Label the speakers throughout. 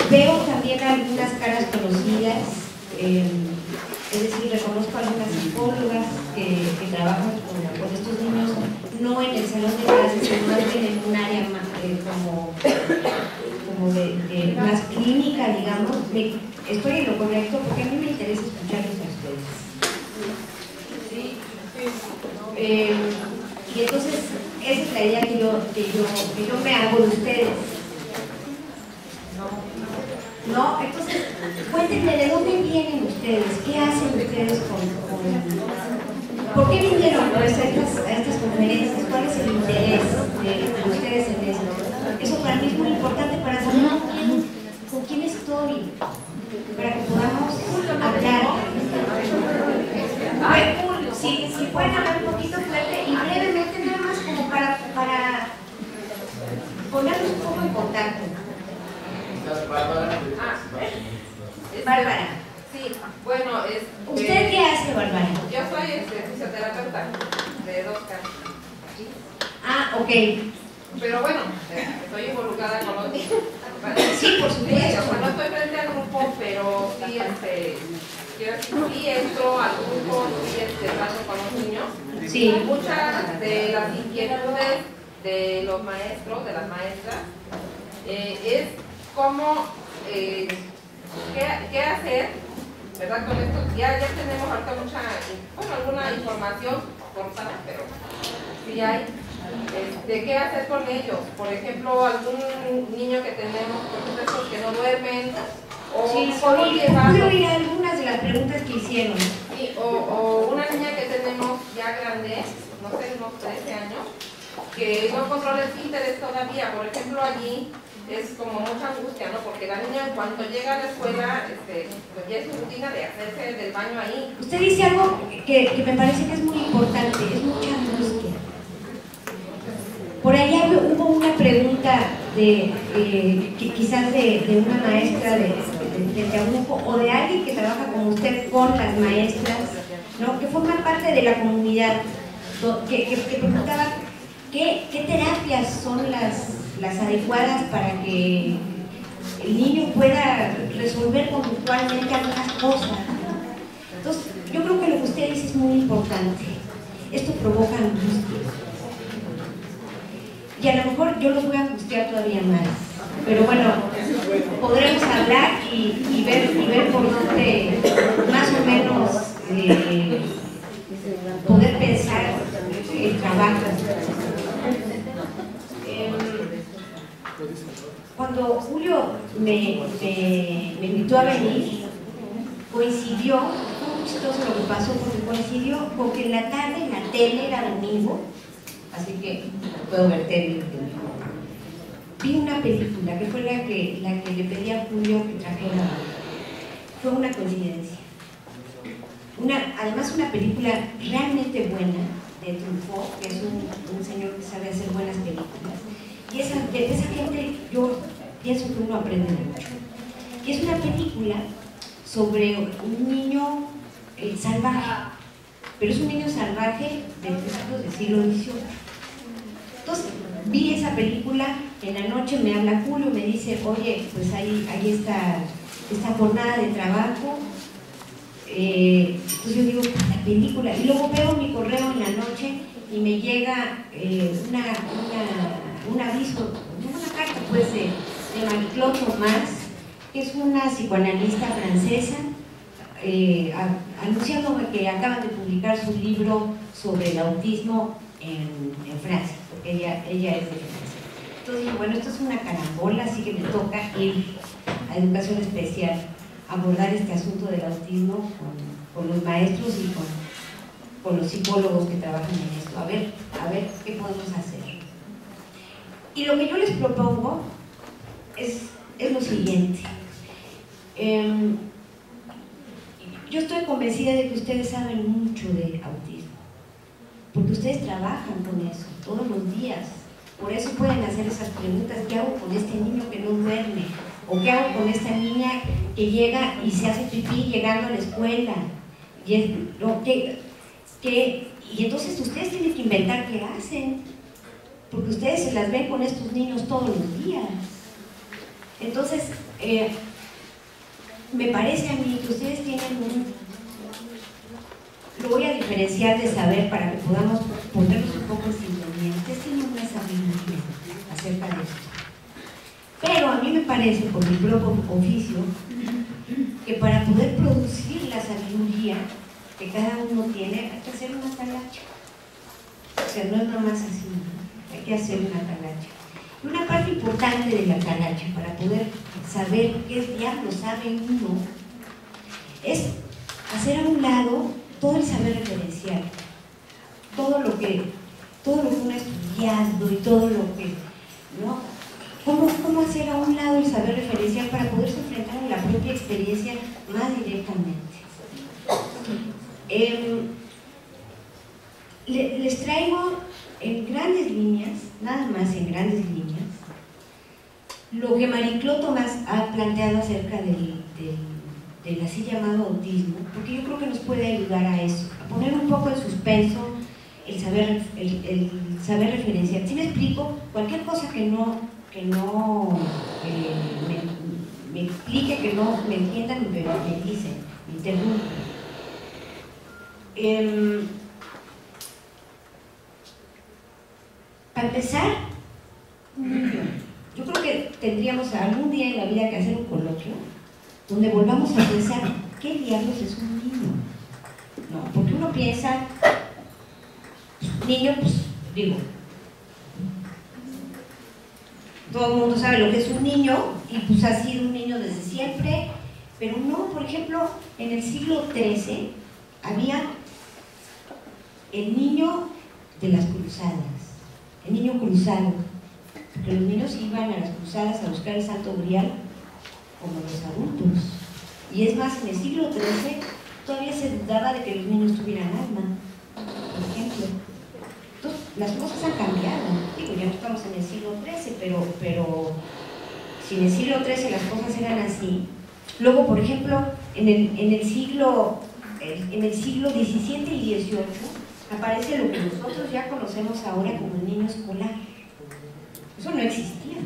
Speaker 1: Veo también algunas caras conocidas, es decir, reconozco algunas psicólogas que trabajan con estos niños, no en el salón de clases, sino más bien en un área más, como de más clínica, digamos. Estoy en lo correcto porque a mí me interesa escucharlos a ustedes.
Speaker 2: Sí.
Speaker 1: Y entonces, esa es la idea que yo me hago de ustedes. No, entonces, cuéntenme de dónde vienen ustedes, qué hacen ustedes ¿por qué vinieron pues, a estas conferencias? ¿Cuál es el interés de ustedes en esto? Eso para mí es muy importante para saber con quién estoy, para que podamos hablar. A ver, si pueden hablar un poquito fuerte y brevemente, nada más como para ponernos un poco en contacto. Bárbara.
Speaker 2: Sí, bueno,
Speaker 1: ¿Usted qué hace, Bárbara?
Speaker 2: Yo soy fisioterapeuta de 2 casos.
Speaker 1: Ah, ok.
Speaker 2: Pero bueno, estoy involucrada con los niños.
Speaker 1: Sí, por supuesto.
Speaker 2: No estoy frente al grupo, pero sí, sí entro al grupo, sí trato con los niños.
Speaker 1: Sí.
Speaker 2: Muchas de las inquietudes de los maestros, de las maestras, es cómo, qué hacer, ¿verdad? Con esto ya tenemos ahorita alguna información cortada, pero sí hay. ¿Qué hacer con ellos? Por ejemplo, algún niño que tenemos, por ejemplo, que no duermen, o
Speaker 1: sí,
Speaker 2: solo llevarlos.
Speaker 1: Puedo ir a algunas de las preguntas que hicieron.
Speaker 2: Sí, o una niña que tenemos ya grande, no sé, unos 13 años, que no controla el interés todavía. Por ejemplo, allí es como mucha angustia, ¿no? Porque la niña en cuanto llega a la escuela, pues ya es su rutina de hacerse del baño ahí.
Speaker 1: Usted dice algo que me parece que es muy importante, es mucha angustia. Por allá hubo una pregunta quizás de una maestra del grupo o de alguien que trabaja como usted con las maestras, ¿no? Que forman parte de la comunidad, que preguntaba qué terapias son las adecuadas para que el niño pueda resolver conductualmente algunas cosas. Entonces, yo creo que lo que usted dice es muy importante. Esto provoca angustia. Y a lo mejor yo los voy a angustiar todavía más. Pero bueno, podremos hablar y ver por dónde más o menos poder pensar el trabajo. Cuando Julio me invitó a venir, coincidió, fue muy chistoso lo que pasó, porque coincidió con que en la tarde en la tele era domingo, así que puedo ver tele. Vi una película que fue la que le pedí a Julio que trajera. Fue una coincidencia. Además una película realmente buena de Truffaut, que es un señor que sabe hacer buenas películas. Y de esa gente yo pienso que uno aprende mucho. Y es una película sobre un niño salvaje, pero es un niño salvaje de principios del siglo XVIII. Entonces, vi esa película, en la noche me habla Julio, me dice, oye, pues ahí está esta jornada de trabajo. Entonces yo digo, la película, y luego veo mi correo en la noche y me llega un aviso, una carta pues de Marie-Claude Thomas, que es una psicoanalista francesa, anunciando que acaban de publicar su libro sobre el autismo en Francia, porque ella es de Francia. Entonces dije, bueno, esto es una carambola, así que me toca ir a educación especial, abordar este asunto del autismo con los maestros y con los psicólogos que trabajan en esto, a ver qué podemos hacer. Y lo que yo les propongo es lo siguiente. Yo estoy convencida de que ustedes saben mucho de autismo, porque ustedes trabajan con eso todos los días. Por eso pueden hacer esas preguntas: ¿qué hago con este niño que no duerme? ¿O qué hago con esta niña que llega y se hace pipí llegando a la escuela? Y entonces ustedes tienen que inventar qué hacen, porque ustedes se las ven con estos niños todos los días. Entonces, me parece a mí que ustedes tienen lo voy a diferenciar de saber para que podamos ponernos un poco en sintonía. Ustedes tienen una sabiduría acerca de esto. Pero a mí me parece, por mi propio oficio, que para poder producir la sabiduría que cada uno tiene, hay que hacer una talacha. O sea, no es nada más así, ¿no? Hay que hacer una talacha. Y una parte importante de la talacha, para poder saber qué diablo sabe uno, es hacer a un lado todo el saber referencial, todo lo que uno ha estudiado y todo lo que, ¿no? ¿Cómo hacer a un lado el saber referencial para poderse enfrentar a la propia experiencia más directamente? Les traigo en grandes líneas, nada más en grandes líneas, lo que Marie-Claude Thomas ha planteado acerca del así llamado autismo, porque yo creo que nos puede ayudar a eso, a poner un poco en suspenso el saber referenciar. Si me explico, cualquier cosa que no me explique, que no me entiendan, me dicen, me interrumpen. Para empezar, yo creo que tendríamos algún día en la vida que hacer un coloquio donde volvamos a pensar, ¿qué diablos es un niño? No, porque uno piensa, niño, pues digo, todo el mundo sabe lo que es un niño y pues ha sido un niño desde siempre, pero no, por ejemplo, en el siglo XIII había el niño de las cruzadas, el niño cruzado, porque los niños iban a las cruzadas a buscar el Santo Grial como los adultos. Y es más, en el siglo XIII todavía se dudaba de que los niños tuvieran alma, por ejemplo. Entonces, las cosas han cambiado. Digo, ya no estamos en el siglo XIII, pero si en el siglo XIII las cosas eran así. Luego, por ejemplo, en el siglo XVII y XVIII aparece lo que nosotros ya conocemos ahora como el niño escolar. Eso no existía.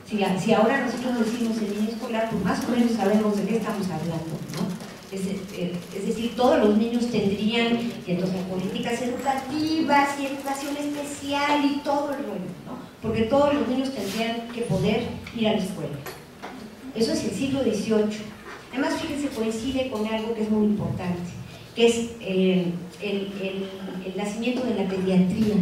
Speaker 1: Si ahora nosotros decimos el niño escolar, pues más o menos sabemos de qué estamos hablando, ¿no? Es decir, todos los niños tendrían, y entonces políticas educativas y educación especial y todo el rollo, ¿no? Porque todos los niños tendrían que poder ir a la escuela. Eso es el siglo XVIII. Además, fíjense, coincide con algo que es muy importante, que es el nacimiento de la pediatría.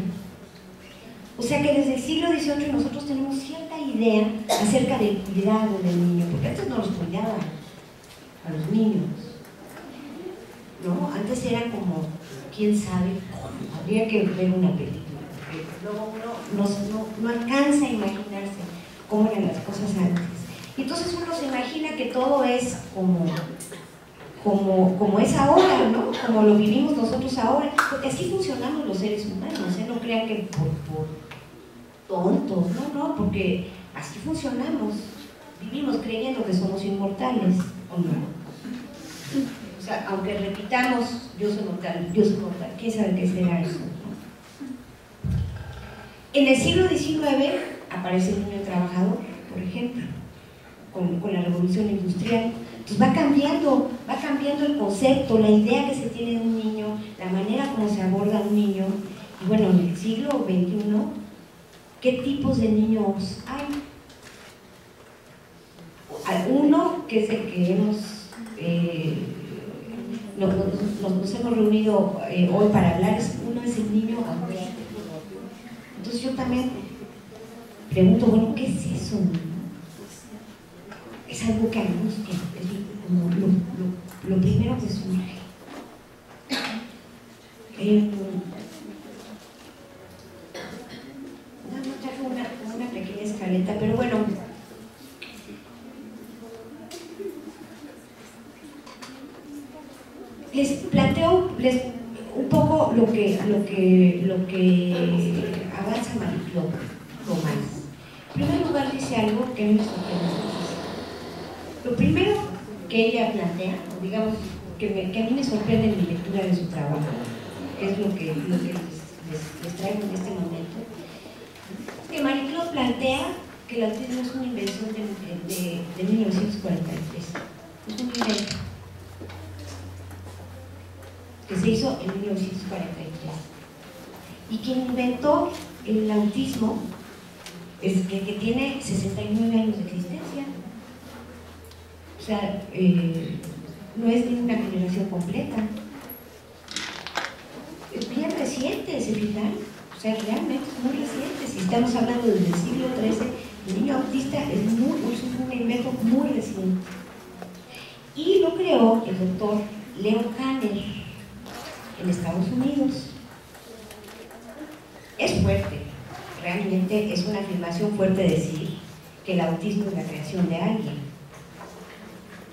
Speaker 1: O sea que desde el siglo XVIII nosotros tenemos cierta idea acerca del cuidado del niño, porque antes no los cuidaban a los niños, ¿no? Antes era como, quién sabe, habría que ver una película, porque luego uno no alcanza a imaginarse cómo eran las cosas antes. Y entonces uno se imagina que todo es como es ahora, ¿no? Como lo vivimos nosotros ahora, porque así funcionamos los seres humanos, ¿eh? No crean que por tontos, no, porque así funcionamos, vivimos creyendo que somos inmortales, ¿o no? O sea, aunque repitamos, yo soy mortal, ¿quién sabe qué será eso? En el siglo XIX aparece el niño trabajador, por ejemplo, con la revolución industrial. Entonces va cambiando el concepto, la idea que se tiene de un niño, la manera como se aborda a un niño. Y bueno, en el siglo XXI, ¿qué tipos de niños hay? Uno que es el que nos hemos reunido hoy para hablar, uno es el niño auténtico. Entonces yo también pregunto, bueno, ¿qué es eso? Es algo que angustia, es como lo primero que surge. No traigo una pequeña escaleta, pero bueno. Les planteo un poco lo que avanza Marie-Claude Thomas. En primer lugar dice algo que a mí me sorprende. Lo primero que ella plantea, digamos, que a mí me sorprende en mi lectura de su trabajo, que es lo que les traigo en este momento, es que Marie-Claude plantea que el autismo es una invención de 1943. Es un invento que se hizo en 1943. Y quien inventó el autismo es que tiene 69 años de existencia. O sea, no es de una generación completa. Es bien reciente, ¿se fijan? O sea, realmente es muy reciente. Si estamos hablando desde el siglo XIII, el niño autista es un invento muy reciente. Y lo creó el doctor Leo Kanner en Estados Unidos. Es fuerte, realmente es una afirmación fuerte decir que el autismo es la creación de alguien,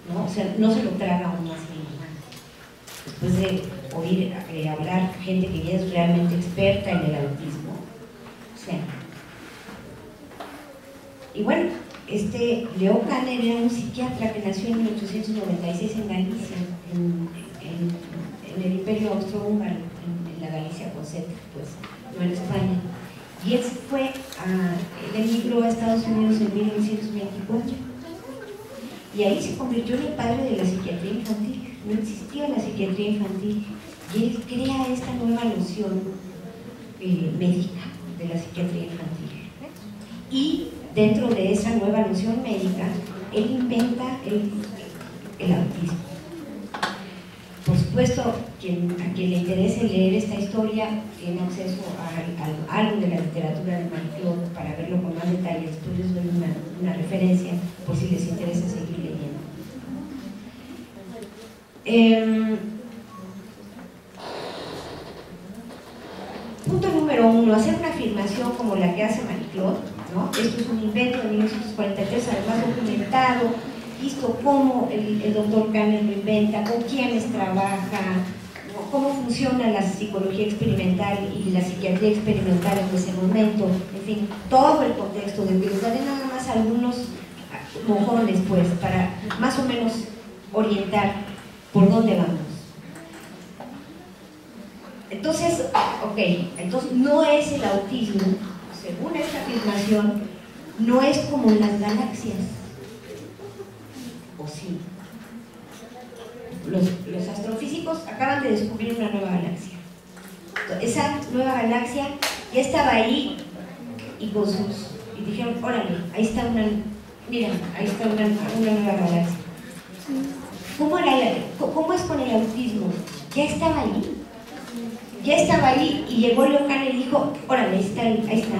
Speaker 1: ¿no? O sea, no se lo traga aún así nomás. Después de oír hablar gente que ya es realmente experta en el autismo, o sea. Y bueno, Leo Kanner era un psiquiatra que nació en 1896 en Galicia, en el Imperio Austrohúngaro, en la Galicia con Z, pues, no en España. Y él emigró a Estados Unidos en 1924. Y ahí se convirtió en el padre de la psiquiatría infantil. No existía la psiquiatría infantil. Y él crea esta nueva noción médica de la psiquiatría infantil. Y dentro de esa nueva noción médica, él inventa el autismo. Por supuesto, a quien le interese leer esta historia tiene acceso a algo de la literatura de Marie-Claude para verlo con más detalle. Después les doy una referencia por si les interesa seguir leyendo. Punto número 1, hacer una afirmación como la que hace Marie-Claude, ¿no? Esto es un invento de 1943, además documentado, visto cómo el doctor Kanner lo inventa, con quiénes trabaja, ¿no? Cómo funciona la psicología experimental y la psiquiatría experimental en ese momento, en fin, todo el contexto de que les daré nada más algunos mojones, pues, para más o menos orientar por dónde vamos. Entonces, entonces no es el autismo, según esta afirmación, no es como las galaxias, o sí. Los astrofísicos acaban de descubrir una nueva galaxia. Esa nueva galaxia ya estaba ahí y dijeron, órale, ahí está mira, ahí está una nueva galaxia. ¿Cómo es con el autismo? Ya estaba ahí. Ya estaba ahí y llegó Leo Kanner y dijo, órale, ahí está.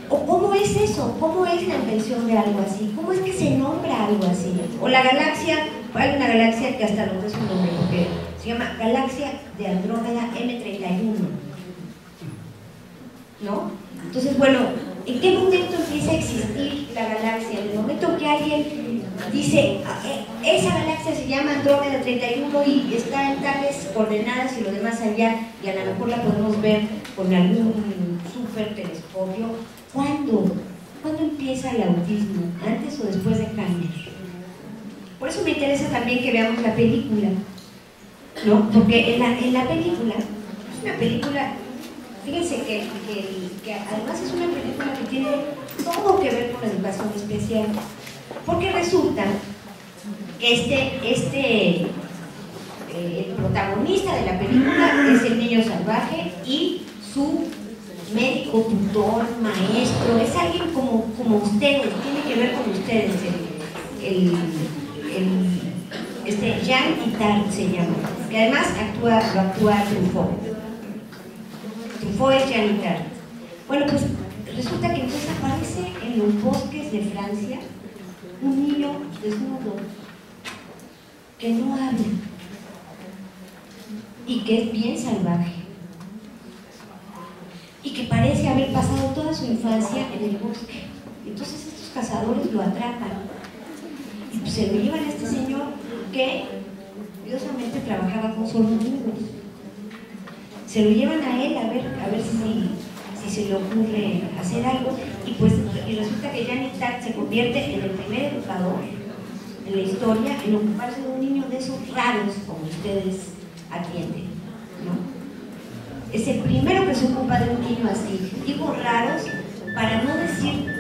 Speaker 1: ¿O cómo es eso? ¿Cómo es la invención de algo así? ¿Cómo es que se nombra algo así? O la galaxia, hay una galaxia que hasta nos da su nombre, porque se llama Galaxia de Andrómeda M31, ¿no? Entonces, bueno, ¿en qué momento empieza a existir la galaxia? En el momento que alguien dice, esa galaxia se llama Andrómeda 31 y está en tales coordenadas y lo demás allá, y a lo mejor la podemos ver con algún super telescopio. ¿Cuándo empieza el autismo? ¿Antes o después de Kanner? Por eso me interesa también que veamos la película, ¿no? Porque en la película, es una película, fíjense que además es una película que tiene todo que ver con la educación especial, porque resulta que el protagonista de la película es el niño salvaje y su médico, tutor, maestro, es alguien como ustedes, tiene que ver con ustedes, Jean Itard se llama, que además lo actúa Truffaut. Truffaut es Jean Itard. Bueno, pues resulta que entonces aparece en los bosques de Francia un niño desnudo que no habla y que es bien salvaje y que parece haber pasado toda su infancia en el bosque. Entonces estos cazadores lo atrapan y pues se lo llevan a este señor que curiosamente trabajaba con sordomudos. Se lo llevan a él a ver si se le ocurre hacer algo, y resulta que Jean Itard se convierte en el primer educador en la historia en ocuparse de un niño de esos raros como ustedes atienden, ¿no? Es el primero que se ocupa de un niño así. Digo raros para no decir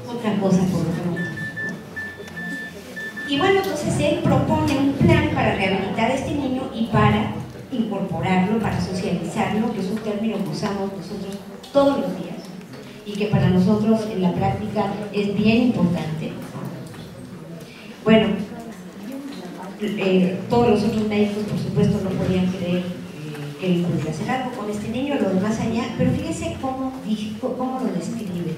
Speaker 1: otra cosa por lo pronto. Y bueno, entonces él propone un plan para rehabilitar a este niño y para incorporarlo, para socializarlo, que es un término que usamos nosotros todos los días y que para nosotros en la práctica es bien importante. Bueno, todos los otros médicos, por supuesto, no podían creer que él pudiera hacer algo con este niño, lo demás allá, pero fíjense cómo lo describe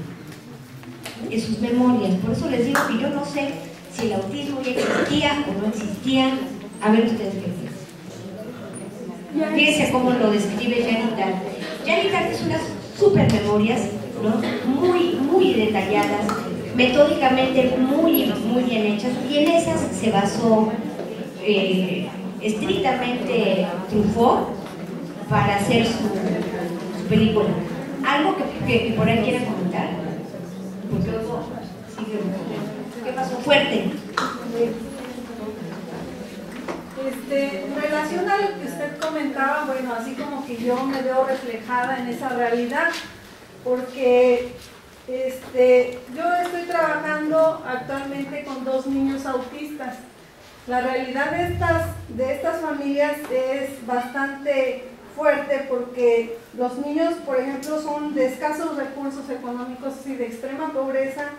Speaker 1: en sus memorias. Por eso les digo que yo no sé si el autismo ya existía o no existía. A ver ustedes qué piensan. Fíjense cómo lo describe Janet Dahl. Janet Dahl es unas super memorias, ¿no? muy detalladas, metódicamente muy bien hechas, y en esas se basó estrictamente Truffaut para hacer su película. ¿Algo que por ahí quiera comentar? Porque luego sigue. ¿Qué pasó? Fuerte.
Speaker 3: En relación a lo que usted comentaba, bueno, así como que yo me veo reflejada en esa realidad, porque yo estoy trabajando actualmente con 2 niños autistas. La realidad de estas familias es bastante fuerte porque los niños, por ejemplo, son de escasos recursos económicos y de extrema pobreza.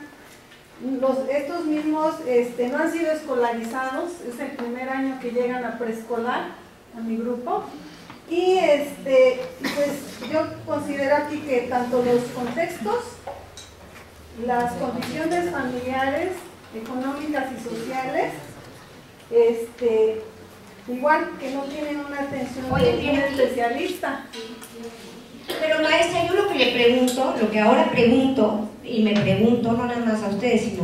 Speaker 3: Estos mismos no han sido escolarizados, es el primer año que llegan a preescolar a mi grupo. Y pues yo considero aquí que tanto los contextos, las condiciones familiares, económicas y sociales, igual que no tienen una atención de un especialista.
Speaker 1: Pero maestra, yo lo que le pregunto, lo que ahora pregunto, y me pregunto, no nada más a ustedes, sino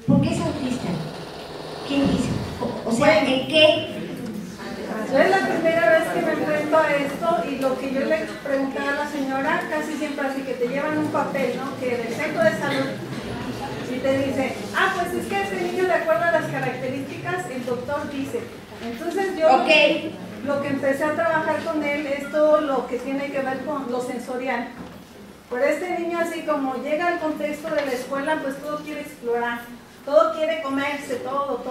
Speaker 1: ¿por qué es autista? ¿Quién dice? O sea, ¿en qué?
Speaker 3: Es la primera vez que me enfrento a esto, y lo que yo le preguntaba a la señora, casi siempre así, que te llevan un papel, ¿no? Que del centro de salud, y te dice, pues es que este niño, de acuerdo a las características, el doctor dice. Entonces yo lo que empecé a trabajar con él es todo lo que tiene que ver con lo sensorial. Por este niño, así como llega al contexto de la escuela, pues todo quiere explorar, todo quiere comerse, todo.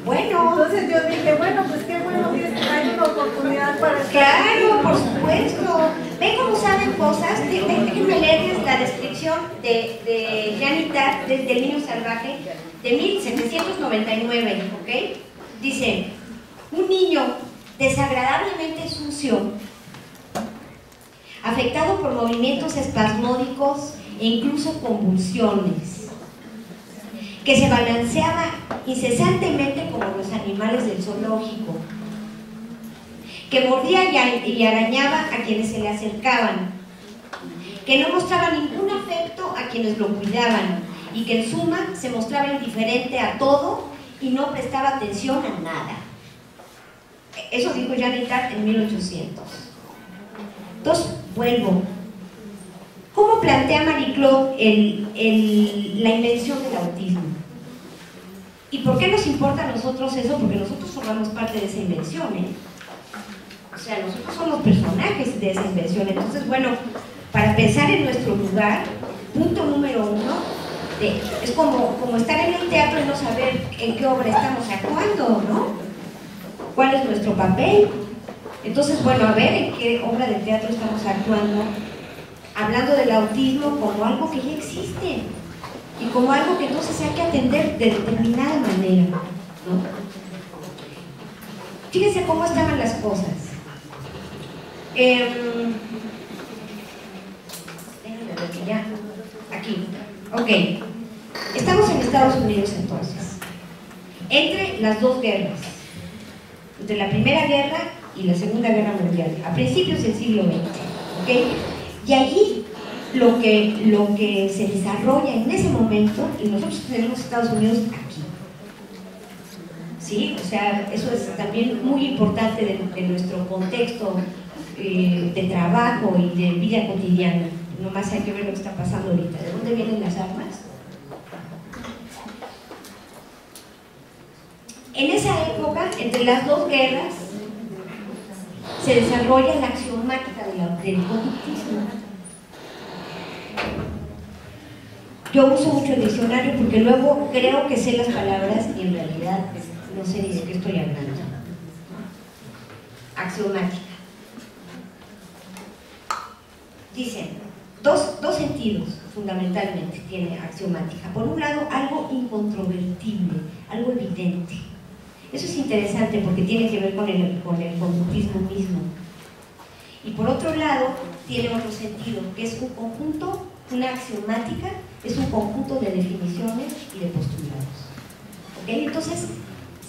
Speaker 1: Bueno.
Speaker 3: Entonces yo dije, bueno, pues qué bueno que hay una oportunidad para...
Speaker 1: Claro, por supuesto. ¿Ven cómo saben cosas? Déjenme leerles la descripción de Janet Dahl desde El niño salvaje de 1799, ¿ok? Dice, un niño desagradablemente sucio, afectado por movimientos espasmódicos e incluso convulsiones, que se balanceaba incesantemente como los animales del zoológico, que mordía y arañaba a quienes se le acercaban, que no mostraba ningún afecto a quienes lo cuidaban y que en suma se mostraba indiferente a todo y no prestaba atención a nada. Eso dijo Janet Dahl en 1800. Entonces, vuelvo. ¿Cómo plantea Marie Claude la invención del autismo? ¿Y por qué nos importa a nosotros eso? Porque nosotros formamos parte de esa invención, ¿eh? O sea, nosotros somos personajes de esa invención. Entonces, bueno, para pensar en nuestro lugar, punto número 1, es como estar en el teatro y no saber en qué obra estamos actuando, ¿no? ¿Cuál es nuestro papel? Entonces, bueno, a ver en qué obra de teatro estamos actuando, hablando del autismo como algo que ya existe y como algo que entonces hay que atender de determinada manera, ¿no? Fíjense cómo estaban las cosas. Déjenme ver que ya, aquí, ok. Estamos en Estados Unidos entonces, entre las 2 guerras, entre la Primera Guerra y la Segunda Guerra Mundial, a principios del siglo XX, ¿ok? Y allí lo que se desarrolla en ese momento, y nosotros tenemos Estados Unidos aquí, ¿sí? O sea, eso es también muy importante de nuestro contexto de trabajo y de vida cotidiana. Nomás hay que ver lo que está pasando ahorita. ¿De dónde vienen las armas? En esa época, entre las 2 guerras, se desarrolla la axiomática del conductismo. yo uso mucho el diccionario porque luego creo que sé las palabras y en realidad no sé ni de qué estoy hablando. Axiomática. Dicen, dos sentidos fundamentalmente tiene axiomática. Por un lado, algo incontrovertible, algo evidente. Eso es interesante porque tiene que ver con el conductismo mismo. Y por otro lado, tiene otro sentido, que es un conjunto, una axiomática, es un conjunto de definiciones y de postulados. ¿Ok? Entonces,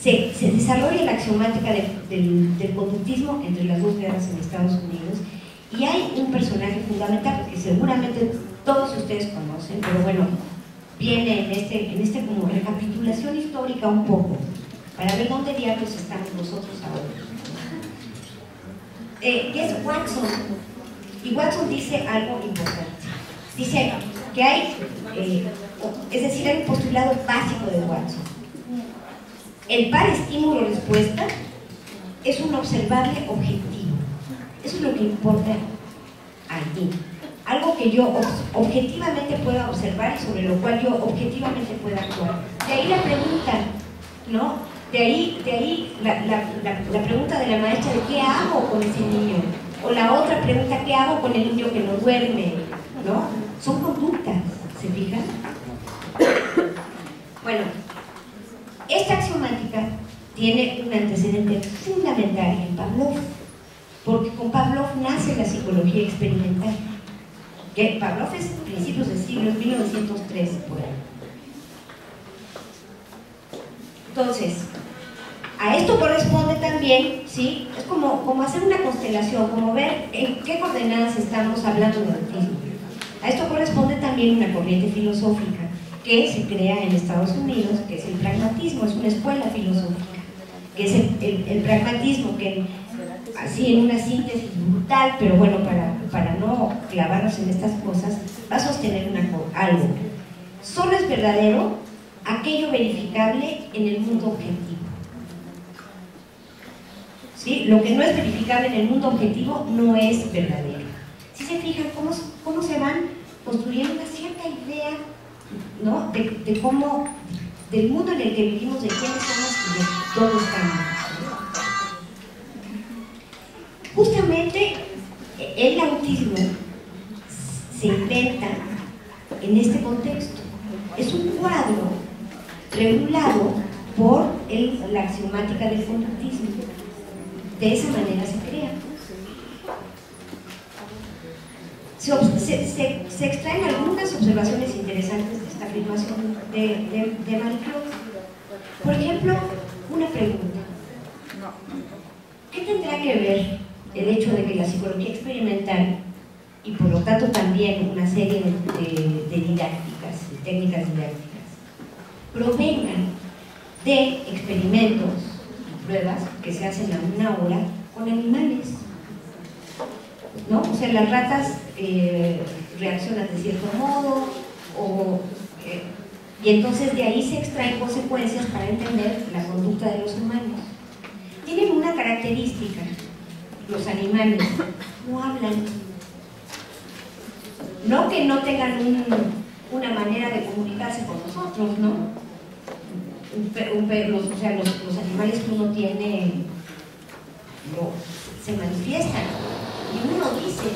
Speaker 1: se desarrolla la axiomática del conductismo entre las dos guerras en Estados Unidos, y hay un personaje fundamental que seguramente todos ustedes conocen, pero bueno, viene en este como recapitulación histórica un poco, para ver dónde diablos estamos nosotros ahora. Que es Watson, y Watson dice algo importante. Dice que hay, es decir, hay un postulado básico de Watson. El par estímulo-respuesta es un observable objetivo. Eso es lo que importa allí. Algo que yo objetivamente pueda observar y sobre lo cual yo objetivamente pueda actuar. De ahí la pregunta, ¿no? De ahí la pregunta de la maestra de ¿qué hago con ese niño? O la otra pregunta, ¿qué hago con el niño que no duerme? ¿No? Son conductas, ¿se fijan? Bueno, esta axiomática tiene un antecedente fundamental en Pavlov, porque con Pavlov nace la psicología experimental. Que Pavlov es principios del siglo 1903, por ahí. Entonces, a esto corresponde también, ¿sí? Es como hacer una constelación, como ver en qué coordenadas estamos hablando de autismo. A esto corresponde también una corriente filosófica que se crea en Estados Unidos, que es el pragmatismo, es una escuela filosófica, que es el pragmatismo, que así en una síntesis brutal, pero bueno, para no clavarnos en estas cosas, va a sostener algo. Solo es verdadero aquello verificable en el mundo objetivo. ¿Sí? Lo que no es verificable en el mundo objetivo no es verdadero. Si se fijan cómo se van construyendo una cierta idea, ¿no? de cómo, del mundo en el que vivimos, de quiénes somos y de dónde estamos. Justamente el autismo se inventa en este contexto. Es un cuadro regulado por la axiomática del conductismo. De esa manera se crea. Se extraen algunas observaciones interesantes de esta afirmación de Marie-Claude. Por ejemplo, una pregunta. ¿Qué tendrá que ver el hecho de que la psicología experimental y por lo tanto también una serie de didácticas, de técnicas didácticas, provengan de experimentos y pruebas que se hacen a una hora con animales? ¿No? O sea, las ratas reaccionan de cierto modo, y entonces de ahí se extraen consecuencias para entender la conducta de los humanos. Tienen una característica, los animales no hablan. No que no tengan una manera de comunicarse con nosotros, ¿no? O sea, los animales que uno tiene se manifiestan. Y uno dice,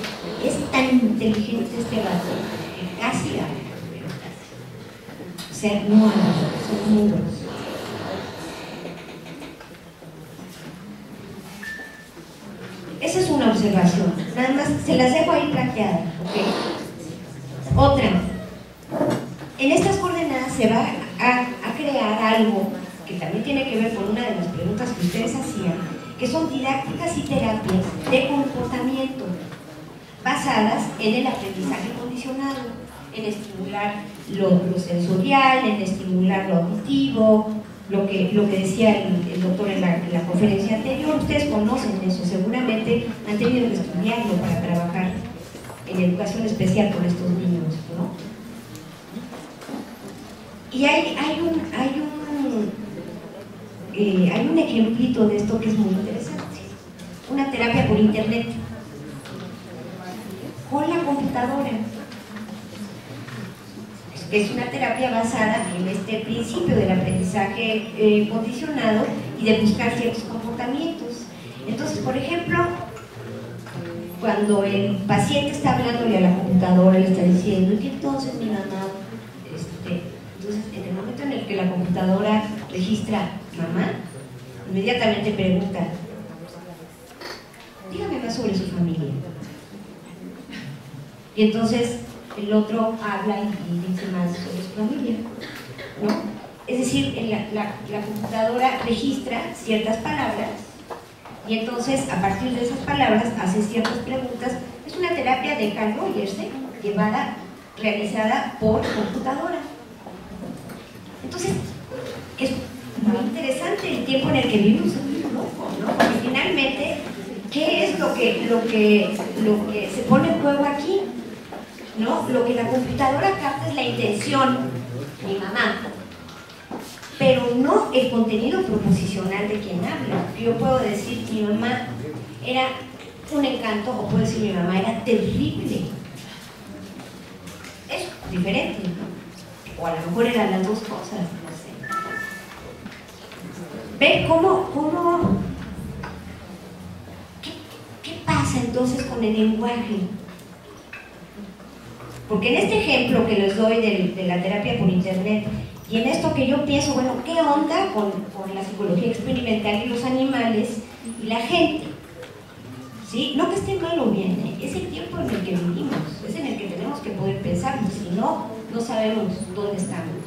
Speaker 1: es tan inteligente este gato que casi habla, pero casi. O sea, no habla, son mudos. Esa es una observación, nada más se las dejo ahí planteadas, ¿ok? Otra, en estas coordenadas se va a crear algo que también tiene que ver con una de las preguntas que ustedes hacían, que son didácticas y terapias de comportamiento basadas en el aprendizaje condicionado, en estimular lo sensorial, en estimular lo auditivo, lo que decía el doctor en la conferencia anterior. Ustedes conocen eso, seguramente han tenido que estudiarlo para trabajar en educación especial con estos niños, ¿no? Y hay un ejemplito de esto que es muy interesante. Una terapia por internet con la computadora. que es una terapia basada en este principio del aprendizaje condicionado y de buscar ciertos comportamientos. Entonces, por ejemplo, cuando el paciente está hablándole a la computadora, le está diciendo, y que entonces mi mamá, entonces en el momento en el que la computadora registra mamá, inmediatamente pregunta, dígame más sobre su familia. Y entonces el otro habla y dice más sobre su familia, ¿no? Es decir, la computadora registra ciertas palabras y entonces a partir de esas palabras hace ciertas preguntas. Es una terapia de Carl Rogers, realizada por computadora. Entonces, es muy interesante el tiempo en el que vivimos, es muy loco, ¿no? Porque finalmente, ¿qué es lo que se pone en juego aquí? ¿No? Lo que la computadora capta es la intención, mi mamá, pero no el contenido proposicional de quien habla. Yo puedo decir, mi mamá era un encanto, o puedo decir, mi mamá era terrible. Es diferente, ¿no? O a lo mejor eran las dos cosas, no sé. ¿Ven qué pasa entonces con el lenguaje? Porque en este ejemplo que les doy de la terapia por internet, y en esto que yo pienso, bueno, ¿qué onda con la psicología experimental y los animales y la gente? ¿Sí? No que esté mal o bien, es el tiempo en el que vivimos, es en el que tenemos que poder pensar, porque si no, no sabemos dónde estamos.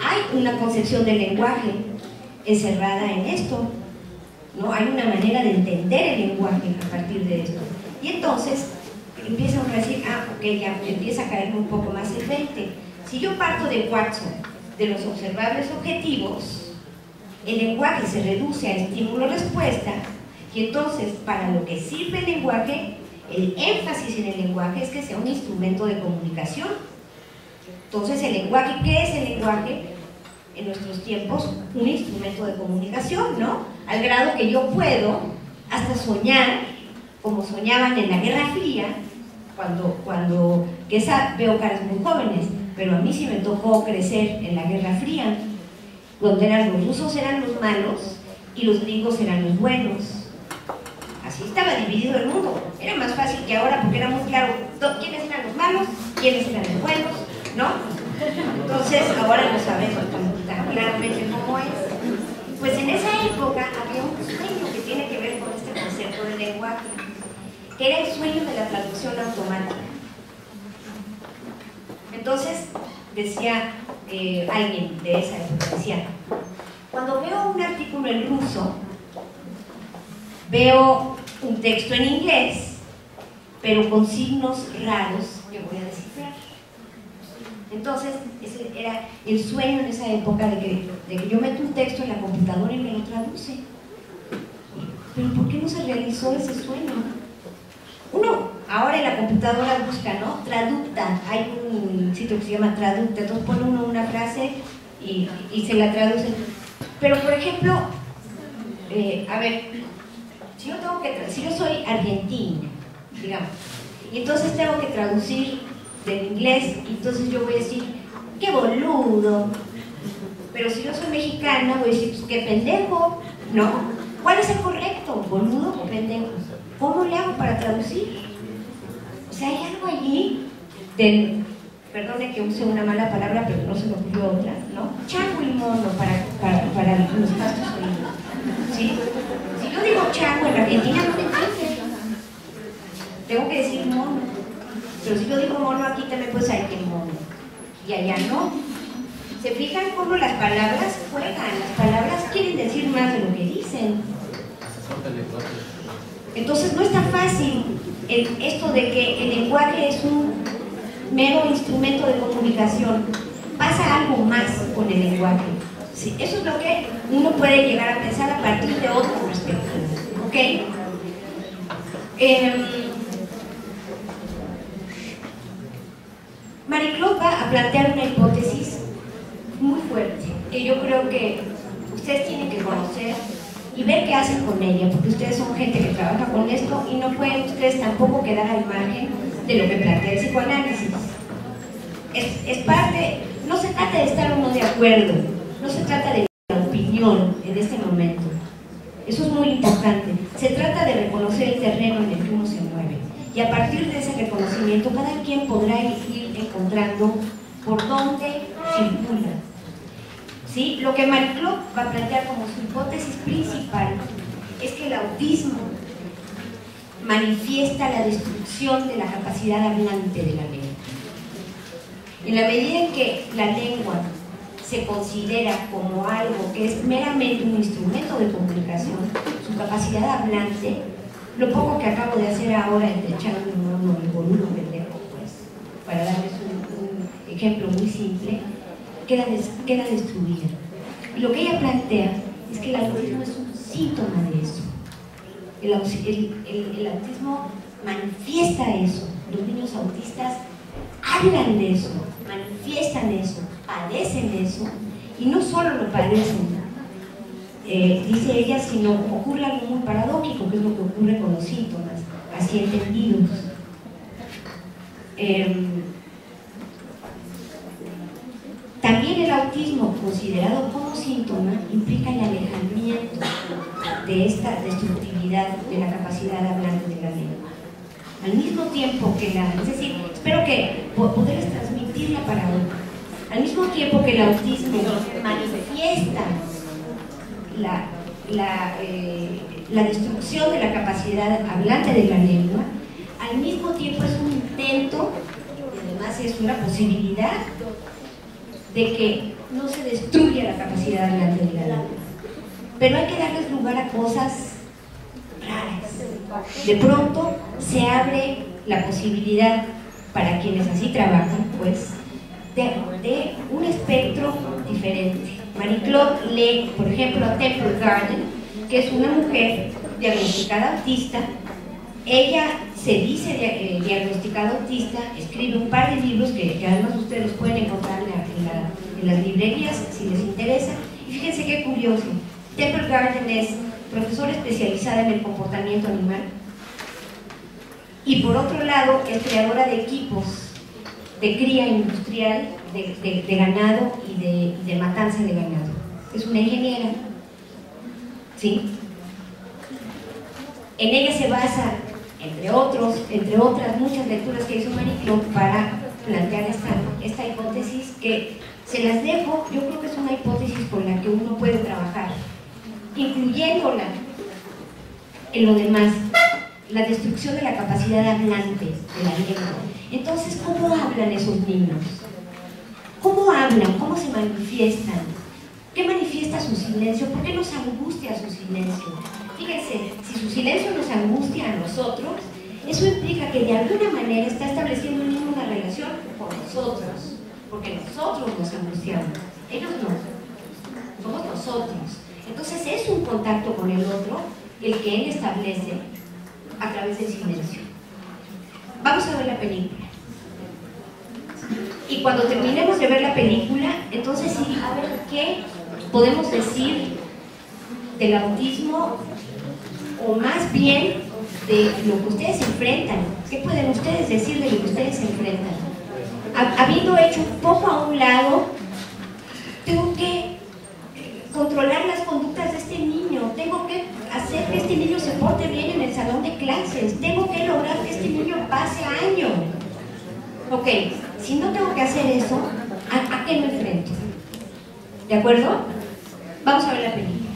Speaker 1: Hay una concepción del lenguaje encerrada en esto, ¿no? Hay una manera de entender el lenguaje a partir de esto. Y entonces empieza uno a decir, ok, ya empieza a caerme un poco más el 20. Si yo parto de Watson, de los observables objetivos, el lenguaje se reduce a estímulo-respuesta, y entonces, para lo que sirve el lenguaje, el énfasis en el lenguaje es que sea un instrumento de comunicación. Entonces, el lenguaje, ¿qué es el lenguaje? En nuestros tiempos, un instrumento de comunicación, ¿no? Al grado que yo puedo hasta soñar, como soñaban en la Guerra Fría, cuando veo caras muy jóvenes, pero a mí sí me tocó crecer en la Guerra Fría, donde los rusos eran los malos y los gringos eran los buenos. Así estaba dividido el mundo. Era más fácil que ahora porque era muy claro quiénes eran los malos, quiénes eran los buenos, ¿no? Entonces ahora lo sabemos tan claramente cómo es. Pues en esa época había un sueño que tiene que ver con este concepto de lenguaje, que era el sueño de la traducción automática. Entonces, decía alguien de esa época, decía, cuando veo un artículo en ruso, veo un texto en inglés, pero con signos raros que voy a descifrar. Entonces, ese era el sueño en esa época de que yo meto un texto en la computadora y me lo traduce. Pero ¿por qué no se realizó ese sueño? Ahora en la computadora busca, ¿no? Traducta. Hay un sitio que se llama Traducta. Entonces pone uno una frase y se la traduce. Pero, por ejemplo, a ver, si yo soy argentina, digamos, y entonces tengo que traducir del inglés, y entonces yo voy a decir, ¡qué boludo! Pero si yo soy mexicana, voy a decir, pues, ¡qué pendejo! ¿No? ¿Cuál es el correcto? ¿Boludo o pendejo? ¿Cómo le hago para traducir? O sea, hay algo allí perdone que use una mala palabra, pero no se me ocurrió otra, ¿no? Chango y mono para los pastos oídos, ¿sí? Si yo digo chango en Argentina, no me entiende. Tengo que decir mono. Pero si yo digo mono aquí también puede ser que mono. Y allá no. ¿Se fijan cómo las palabras juegan? Las palabras quieren decir más de lo que dicen. Entonces no es tan fácil esto de que el lenguaje es un mero instrumento de comunicación. Pasa algo más con el lenguaje. Sí, eso es lo que uno puede llegar a pensar a partir de otras perspectivas. ¿Ok? Marie-Claude va a plantear una hipótesis muy fuerte, que yo creo que ustedes tienen que conocer y ver qué hacen con ella, porque ustedes son gente que trabaja con esto y no pueden ustedes tampoco quedar al margen de lo que plantea el psicoanálisis. Es parte, no se trata de estar o no de acuerdo, no se trata de la opinión en este momento. Eso es muy importante. Se trata de reconocer el terreno en el que uno se mueve. Y a partir de ese reconocimiento, cada quien podrá ir encontrando por dónde circula. ¿Sí? Lo que Marie-Claude va a plantear como su hipótesis principal es que el autismo manifiesta la destrucción de la capacidad hablante de la lengua. En la medida en que la lengua se considera como algo que es meramente un instrumento de comunicación, su capacidad hablante, lo poco que acabo de hacer ahora entre echarme un el boludo pendejo, pues, para darles un ejemplo muy simple, queda destruida. Y lo que ella plantea es que el autismo es un síntoma de eso. El autismo manifiesta eso. Los niños autistas hablan de eso, manifiestan eso, padecen eso, y no solo lo padecen, dice ella, sino ocurre algo muy paradójico, que es lo que ocurre con los síntomas, así entendidos. También el autismo, considerado como síntoma, implica el alejamiento de esta destructividad de la capacidad hablante de la lengua. Al mismo tiempo que es decir, espero que poderles transmitirla para hoy. Al mismo tiempo que el autismo manifiesta la destrucción de la capacidad hablante de la lengua, al mismo tiempo es un intento, y además es una posibilidad, de que no se destruya la capacidad hablante de la lengua. Pero hay que darles lugar a cosas raras. De pronto se abre la posibilidad para quienes así trabajan, pues, de un espectro diferente. Marie-Claude lee, por ejemplo, a Temple Garden, que es una mujer diagnosticada autista. Ella se dice diagnosticada autista, escribe un par de libros que además ustedes los pueden encontrar en las librerías si les interesa. Y fíjense qué curioso, Temple Garden es profesora especializada en el comportamiento animal y por otro lado es creadora de equipos de cría industrial de ganado y de matanza de ganado. Es una ingeniera, ¿sí? En ella se basa, entre otras muchas lecturas que hizo Marie-Claude para plantear esta hipótesis que se las dejo. Yo creo que es una hipótesis con la que uno puede trabajar, incluyéndola en lo demás, la destrucción de la capacidad hablante de la lengua. Entonces, ¿cómo hablan esos niños? ¿Cómo hablan? ¿Cómo se manifiestan? ¿Qué manifiesta su silencio? ¿Por qué nos angustia su silencio? Fíjense, si su silencio nos angustia a nosotros, eso implica que de alguna manera está estableciendo un niño una relación con nosotros, porque nosotros nos angustiamos, ellos no, somos nosotros. Entonces es un contacto con el otro el que él establece a través del silencio. Vamos a ver la película. Y cuando terminemos de ver la película, entonces sí, a ver qué podemos decir del autismo, o más bien de lo que ustedes enfrentan. ¿Qué pueden ustedes decir de lo que ustedes enfrentan? Habiendo hecho un poco a un lado, tengo que controlar las conductas de este niño, tengo que hacer que este niño se porte bien en el salón de clases, tengo que lograr que este niño pase año. Ok, si no tengo que hacer eso, ¿a qué me enfrento? ¿De acuerdo? Vamos a ver la película.